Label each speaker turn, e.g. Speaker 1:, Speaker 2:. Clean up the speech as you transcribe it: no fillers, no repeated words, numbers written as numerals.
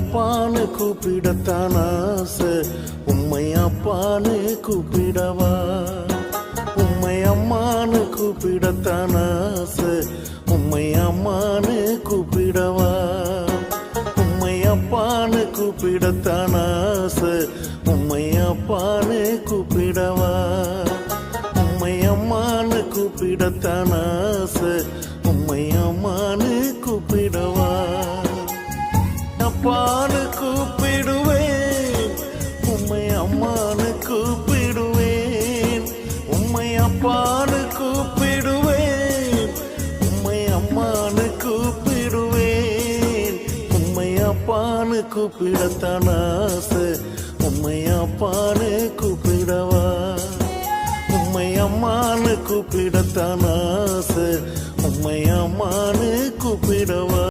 Speaker 1: அப்பான்னு கூப்பிடத்தான் ஆசை, உம்மை அப்பான்னு கூப்பிடவா? உம்மை அம்மான்னு கூப்பிடத்தான் ஆசை, உம்மை அம்மான்னு கூப்பிடவா? உம்மை அப்பான்னு கூப்பிடத்தான் ஆசை, உம்மை அப்பான்னு கூப்பிடவா? உம்மை அம்மான்னு கூப்பிடத்தான் ஆசை, உம்மை அம்மான்னு கூப்பிடவா? அப்பான்னு கூப்பிடுவேன், உம்மை அம்மான்னு கூப்பிடுவேன். உம்மை அப்பான்னு கூப்பிடுவேன், உம்மை அம்மான்னு கூப்பிடுவேன். உம்மை அப்பான்னு கூப்பிடத்தான் ஆசை, உம்மை அப்பான்னு கூப்பிடவா? உம்மை அம்மான்னு கூப்பிடத்தான் ஆசை, உம்மை அம்மான்னு கூப்பிடவா?